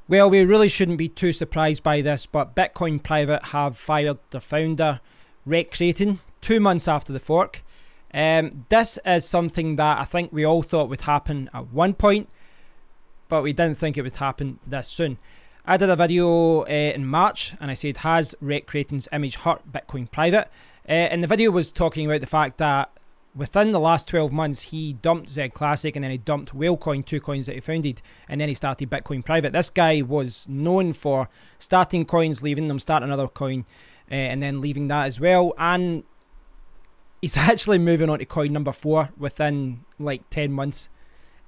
Well, we really shouldn't be too surprised by this, but Bitcoin Private have fired their founder, Rhett Creighton, 2 months after the fork. This is something that I think we all thought would happen at one point, but we didn't think it would happen this soon. I did a video in March, and I said, has Rhett Creighton's image hurt Bitcoin Private? And the video was talking about the fact that within the last 12 months, he dumped Zed Classic, and then he dumped Whalecoin, 2 coins that he founded, and then he started Bitcoin Private. This guy was known for starting coins, leaving them, starting another coin, and then leaving that as well. And he's actually moving on to coin number 4 within like 10 months.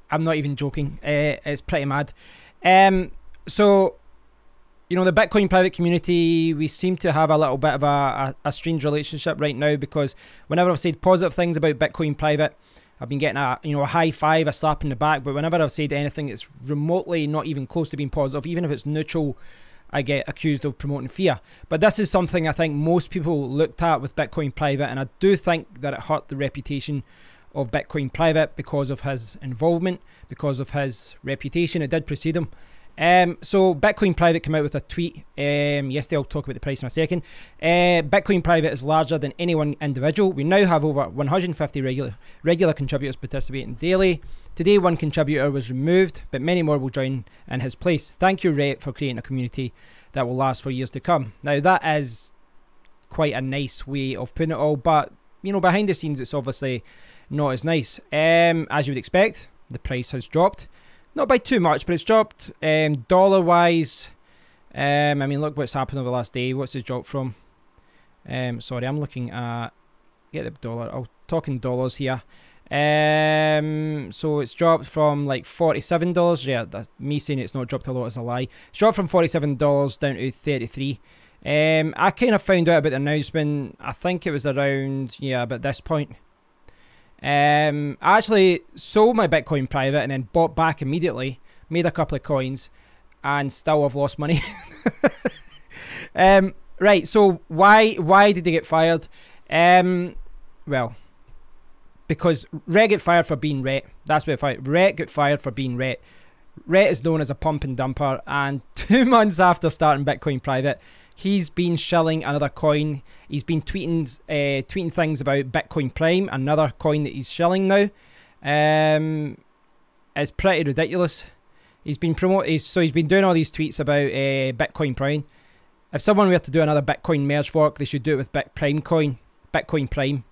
I'm not even joking. It's pretty mad. So, you know, the Bitcoin private community, we seem to have a little bit of a strange relationship right now, because whenever I've said positive things about Bitcoin private, I've been getting a high five, a slap in the back. But whenever I've said anything that's remotely not even close to being positive, even if it's neutral, I get accused of promoting fear. But this is something I think most people looked at with Bitcoin private, and I do think that it hurt the reputation of Bitcoin private because of his involvement, because of his reputation. It did precede him. So Bitcoin Private came out with a tweet yesterday. I'll talk about the price in a second. Bitcoin Private is larger than any one individual. We now have over 150 regular contributors participating daily. Today, one contributor was removed, but many more will join in his place. Thank you, Rhett, for creating a community that will last for years to come. Now, that is quite a nice way of putting it all, but you know, behind the scenes, it's obviously not as nice. As you would expect, the price has dropped. Not by too much, but it's dropped dollar-wise. I mean, look what's happened over the last day. What's it dropped from? Sorry, I'm looking at... Get the dollar. I'll talk in dollars here. So it's dropped from like $47. Yeah, that's me saying it's not dropped a lot is a lie. It's dropped from $47 down to $33. I kind of found out about the announcement. I think it was around, yeah, about this point. I actually sold my Bitcoin private and then bought back immediately, made a couple of coins, and still have lost money. Right, so why did they get fired? Well, because Rhett got fired for being Rhett. That's what it fired. Rhett got fired for being Rhett. Rhett is known as a pump and dumper, and 2 months after starting Bitcoin private, he's been shilling another coin. He's been tweeting things about Bitcoin Prime, another coin that he's shilling now. It's pretty ridiculous. He's been he's been doing all these tweets about Bitcoin Prime. If someone were to do another Bitcoin merge fork, they should do it with Bitcoin Prime.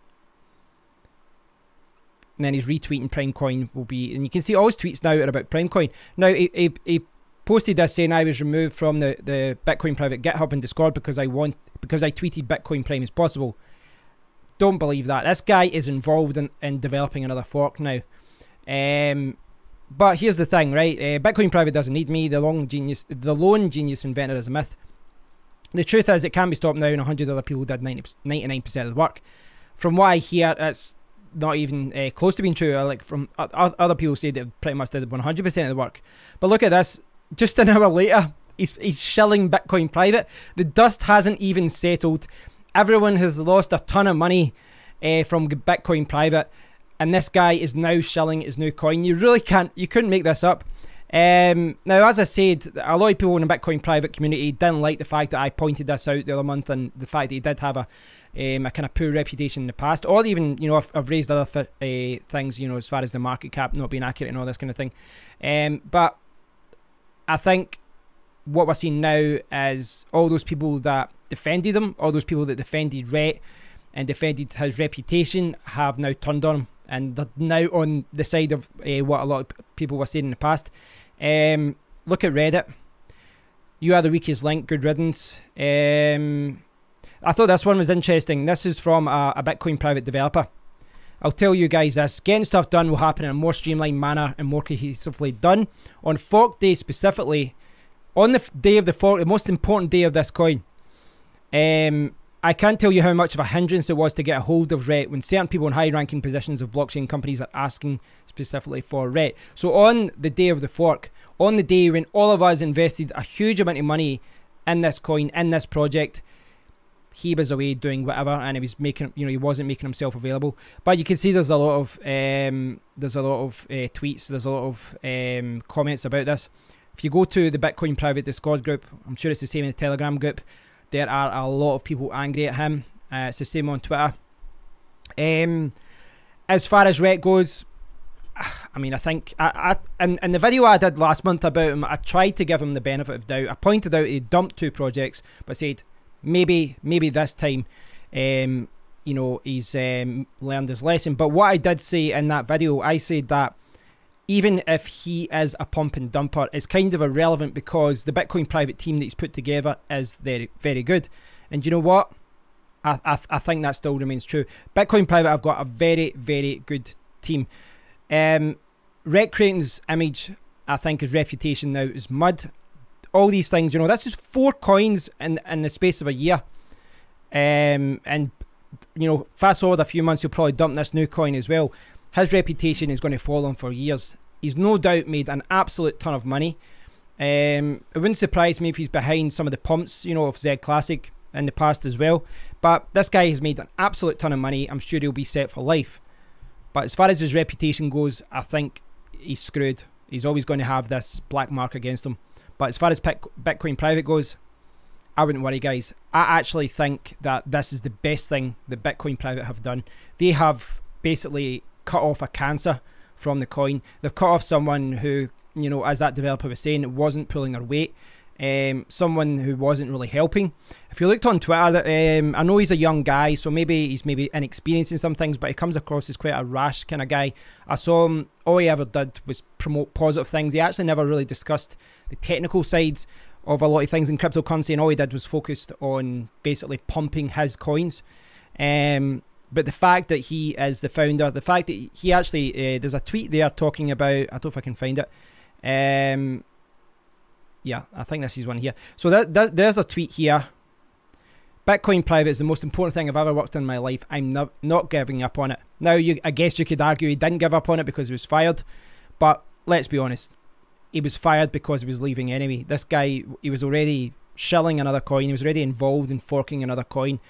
And then he's retweeting Primecoin will be, and you can see all his tweets now are about Primecoin. Now he posted this saying I was removed from the Bitcoin private GitHub and Discord because I tweeted Bitcoin Prime as possible. Don't believe that. This guy is involved in developing another fork now. But here's the thing, right? Bitcoin private doesn't need me. The lone genius inventor is a myth. The truth is it can be stopped now, and 100 other people did 99% of the work. From what I hear, it's not even close to being true. Like from other people say that pretty much did 100% of the work. But look at this. Just an hour later, he's shilling Bitcoin private. The dust hasn't even settled. Everyone has lost a ton of money from Bitcoin private, and this guy is now shilling his new coin. You really couldn't make this up. Now, as I said, a lot of people in the Bitcoin private community didn't like the fact that I pointed this out the other month, and the fact that he did have a kind of poor reputation in the past, or even, you know, I've raised other things, you know, as far as the market cap not being accurate and all this kind of thing. But I think what we're seeing now is all those people that defended him, all those people that defended Rhett and defended his reputation, have now turned on him, and they're now on the side of what a lot of people were saying in the past. Look at Reddit. You are the weakest link. Good riddance. I thought this one was interesting. This is from a Bitcoin private developer. I'll tell you guys this. Getting stuff done will happen in a more streamlined manner and more cohesively done. On fork day specifically, on the day of the fork, the most important day of this coin, I can't tell you how much of a hindrance it was to get a hold of Rhett when certain people in high-ranking positions of blockchain companies are asking specifically for Rhett. So on the day of the fork, on the day when all of us invested a huge amount of money in this coin, in this project, he was away doing whatever, and he was making, you know, he wasn't making himself available. But you can see there's a lot of tweets, there's a lot of comments about this. If you go to the Bitcoin private Discord group, I'm sure it's the same in the Telegram group, there are a lot of people angry at him. It's the same on Twitter. As far as Rhett goes, I mean, I think in the video I did last month about him, I tried to give him the benefit of doubt. I pointed out he dumped 2 projects, but said maybe this time, you know, he's learned his lesson. But what I did say in that video, I said that even if he is a pump and dumper, it's kind of irrelevant because the Bitcoin private team that he's put together is very, very good. And you know what? I think that still remains true. Bitcoin private have got a very, very good team. Rhett Creighton's image, I think his reputation now is mud. All these things, you know, this is 4 coins in the space of a year. And, you know, fast forward a few months, he'll probably dump this new coin as well. His reputation is going to fall on for years. He's no doubt made an absolute ton of money. It wouldn't surprise me if he's behind some of the pumps, you know, of Z Classic in the past as well. But this guy has made an absolute ton of money. I'm sure he'll be set for life. But as far as his reputation goes, I think he's screwed. He's always going to have this black mark against him. But as far as Bitcoin private goes, I wouldn't worry, guys. I actually think that this is the best thing that Bitcoin private have done. They have basically cut off a cancer from the coin. They've cut off someone who, you know, as that developer was saying, wasn't pulling their weight. Someone who wasn't really helping. If you looked on Twitter, I know he's a young guy, so maybe he's inexperienced in some things, but he comes across as quite a rash kind of guy. I saw him, all he ever did was promote positive things. He actually never really discussed the technical sides of a lot of things in cryptocurrency, and all he did was focused on basically pumping his coins. But the fact that he is the founder, the fact that he actually, there's a tweet there talking about, I don't know if I can find it. Yeah, I think this is one here. So there's a tweet here. Bitcoin private is the most important thing I've ever worked in my life. I'm not giving up on it. Now, I guess you could argue he didn't give up on it because he was fired. But let's be honest. He was fired because he was leaving anyway. This guy, he was already shilling another coin. He was already involved in forking another coin.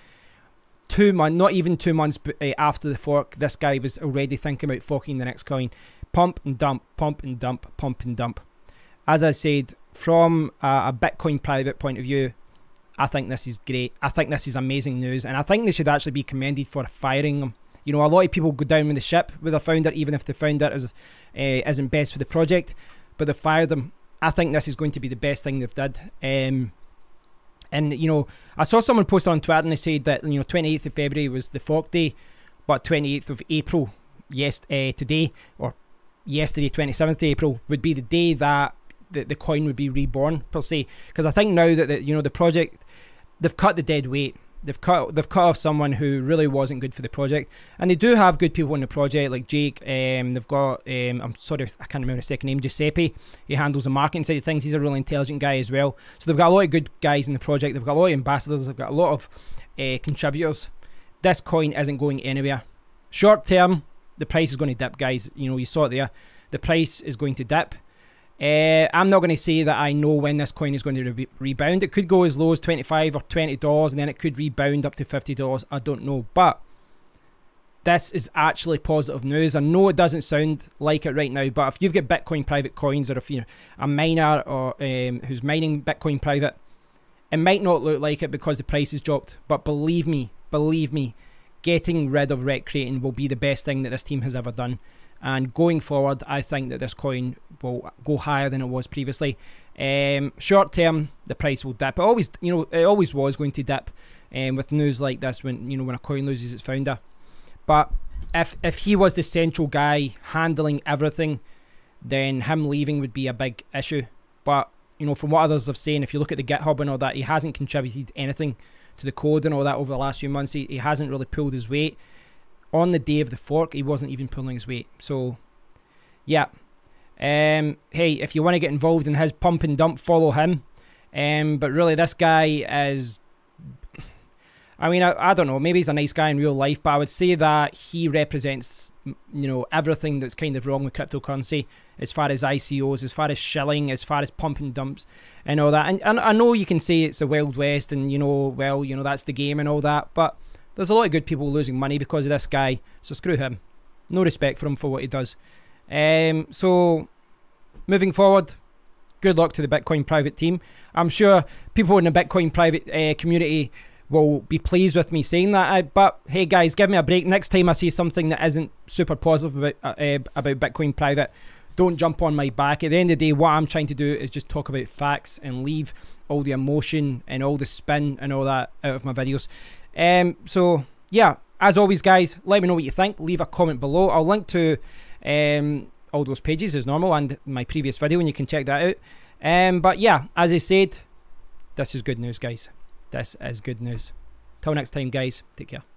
Not even 2 months after the fork, this guy was already thinking about forking the next coin. Pump and dump, pump and dump, pump and dump. As I said, from a Bitcoin private point of view, I think this is great. I think this is amazing news, and I think they should actually be commended for firing them. You know, a lot of people go down with the ship with a founder, even if the founder isn't best for the project, but they fired them. I think this is going to be the best thing they've did. And you know, I saw someone post on Twitter and they said that, you know, 28th of February was the fork day, but 28th of April, today, or yesterday, 27th of April, would be the day that the coin would be reborn, per se. Because I think now that you know, the project, they've cut the dead weight. They've cut off someone who really wasn't good for the project, and they do have good people in the project like Jake. They've got I'm sorry, I can't remember his second name, Giuseppe. He handles the marketing side of things. He's a really intelligent guy as well. So they've got a lot of good guys in the project. They've got a lot of ambassadors. They've got a lot of contributors. This coin isn't going anywhere. Short term, the price is going to dip, guys. You know, you saw it there. The price is going to dip. I'm not going to say that I know when this coin is going to rebound. It could go as low as $25 or $20, and then it could rebound up to $50. I don't know, but this is actually positive news. I know it doesn't sound like it right now, but if you've got Bitcoin private coins, or if you're a miner or who's mining Bitcoin private, it might not look like it because the price has dropped, but believe me, getting rid of Rhett Creighton will be the best thing that this team has ever done. And going forward, I think that this coin will go higher than it was previously. Short term, the price will dip. It always was going to dip with news like this when a coin loses its founder. But if he was the central guy handling everything, then him leaving would be a big issue. But you know, from what others have saying, if you look at the GitHub and all that, he hasn't contributed anything to the code and all that over the last few months. He hasn't really pulled his weight. On the day of the fork, he wasn't even pulling his weight. So, yeah. Hey, if you want to get involved in his pump and dump, follow him. But really, this guy is... I mean, I don't know. Maybe he's a nice guy in real life, but I would say that he represents, everything that's kind of wrong with cryptocurrency, as far as ICOs, as far as shilling, as far as pump and dumps, and all that. And I know you can say it's the Wild West, and that's the game and all that, but there's a lot of good people losing money because of this guy, so screw him. No respect for him for what he does. So, moving forward, good luck to the Bitcoin private team. I'm sure people in the Bitcoin private community will be pleased with me saying that. But hey guys, give me a break. Next time I see something that isn't super positive about Bitcoin private, don't jump on my back. At the end of the day, what I'm trying to do is just talk about facts and leave all the emotion and all the spin and all that out of my videos. So yeah, as always guys, let me know what you think. Leave a comment below. I'll link to all those pages as normal and my previous video, and you can check that out. But yeah, as I said, this is good news guys. This is good news. Till next time guys, take care.